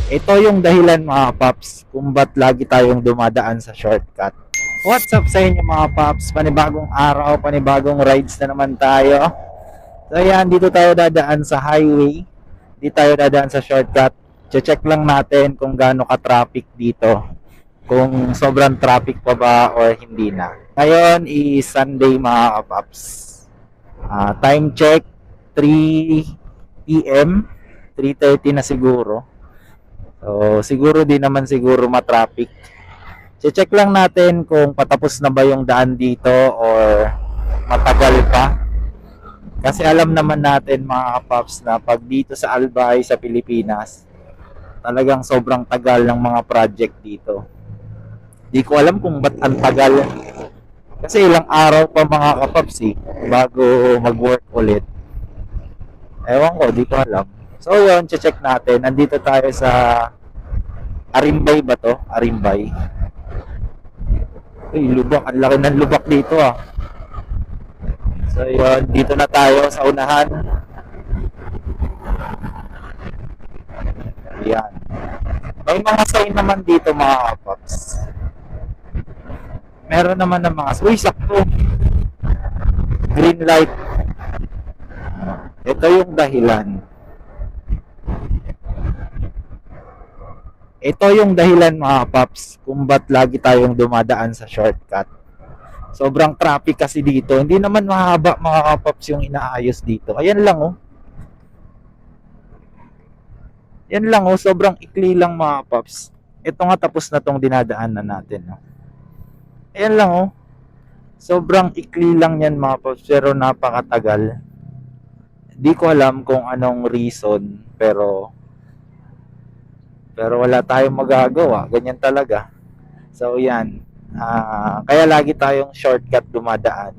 Ito yung dahilan mga paps kung ba't lagi tayong dumadaan sa shortcut. What's up sa inyo mga paps? Panibagong araw, panibagong rides na naman tayo. So yan, dito tayo dadaan sa highway. Di tayo dadaan sa shortcut. Check lang natin kung gaano ka-traffic dito. Kung sobrang traffic pa ba or hindi na. Ngayon is Sunday mga paps. Time check 3 p.m. 3:30 na siguro. So, siguro di naman siguro matraffic. Check lang natin kung patapos na ba yung daan dito or matagal pa. Kasi alam naman natin mga kapaps na pag dito sa Albay sa Pilipinas, talagang sobrang tagal ng mga project dito. Di ko alam kung ba't ang tagal. Kasi ilang araw pa mga kapaps bago mag-work ulit. Ewan ko, di ko alam. So yun, check natin. Nandito tayo sa Arimbay ba to? Arimbay. Uy, lubak. Ang laki ng lubak dito ah. So yun, dito na tayo sa unahan. Yan. May mga sign naman dito mga kapaps. Meron naman ng mga... Uy, sakto. Green light. Ito yung dahilan. Ito yung dahilan mga paps kung ba't lagi tayong dumadaan sa shortcut. Sobrang traffic kasi dito. Hindi naman mahaba mga kapaps yung inaayos dito. Ayan lang oh. Yan lang oh. Sobrang ikli lang mga paps. Ito nga tapos na tong dinadaanan natin. Oh. Ayan lang oh. Sobrang ikli lang yan mga paps. Pero napakatagal. Di ko alam kung anong reason. Pero wala tayong magagawa. Ganyan talaga. So yan. Kaya lagi tayong shortcut dumadaan.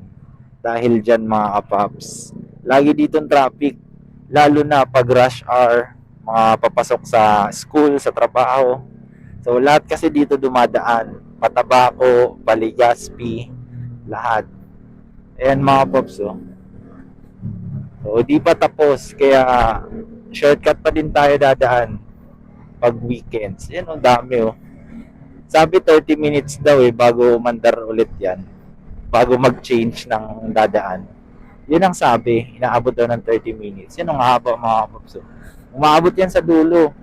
Dahil dyan mga kapaps. Lagi ditong traffic. Lalo na pag rush hour. Mga papasok sa school, sa trabaho. So lahat kasi dito dumadaan. Patabako, Baligaspi, lahat. Ayan mga kapaps oh. So di pa tapos. Kaya shortcut pa din tayo dadaan pag weekends. Yan ang dami oh. Sabi 30 minutes daw bago umandar ulit yan. Bago mag-change ng dadaan. Yun ang sabi, inaabot daw ng 30 minutes. Yan ang haba mga kapaps. Umaabot yan sa dulo.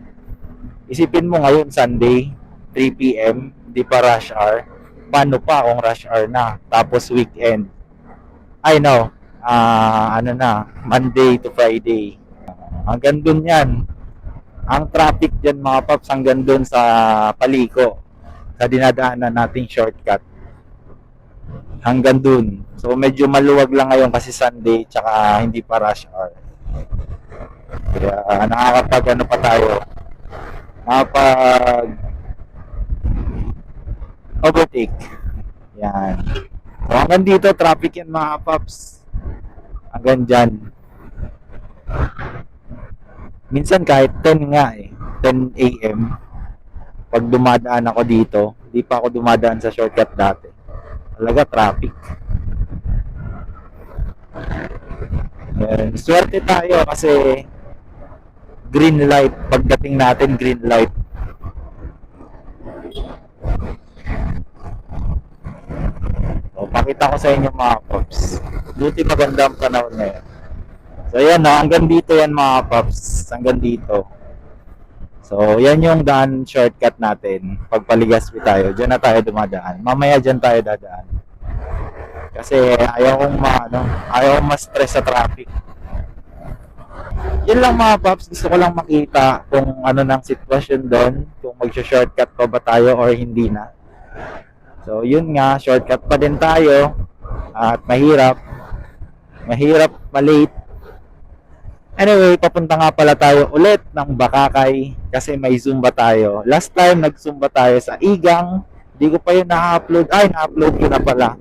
Isipin mo ngayon Sunday, 3 p.m. Di pa rush hour. Paano pa kung rush hour na? Tapos weekend. I know. Ano na, Monday to Friday. Hanggang dun yan. Ang traffic dyan mga paps hanggang doon sa Paliko, sa dinadaanan nating shortcut hanggang doon. So medyo maluwag lang ngayon kasi Sunday tsaka hindi pa rush hour. Kaya nakakapag ano pa tayo, nakapag overtake. Yan. So hanggang dito traffic yan mga paps. Hanggang dyan. Minsan kahit 10 nga 10 a.m. pag dumadaan ako dito, di pa ako dumadaan sa shortcut dati. Talaga traffic. Swerte tayo kasi green light. Pagdating natin green light. So, pakita ko sa inyo mga pops. Buti maganda ang panahon ngayon. So yan hanggang dito yan mga pops. Hanggang dito. So, yan yung daan shortcut natin. Pag Paligaspi tayo, dyan na tayo dumadaan. Mamaya dyan tayo dadaan. Kasi ayaw kong ma-stress sa traffic. Yan lang mga paps, gusto ko lang makita kung ano nang sitwasyon doon, kung mag-shortcut pa ba tayo or hindi na. So, yun nga, shortcut pa din tayo. At mahirap, malate. Anyway, papunta nga pala tayo ulit ng Bakakay kasi may Zumba tayo. Last time nag-Zumba tayo sa Igang. Hindi ko pa yun na-upload. Ay, na-upload ko na pala.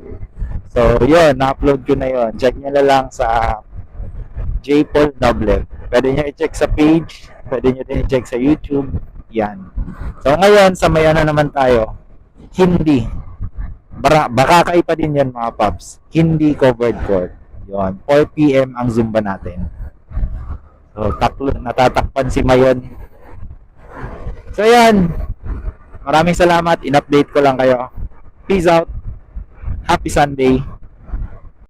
So, yun, na-upload ko na yun. Check nyo na lang sa J. Paul Doublet. Pwede nyo i-check sa page. Pwede nyo din i-check sa YouTube. Yan. So, ngayon, sa maya na naman tayo. Hindi. Bakakay pa din yan mga paps. Hindi covered court. Yun. 4 p.m. ang Zumba natin. So, natatakpan si Mayon. So yan, maraming salamat, in-update ko lang kayo. Peace out, happy Sunday.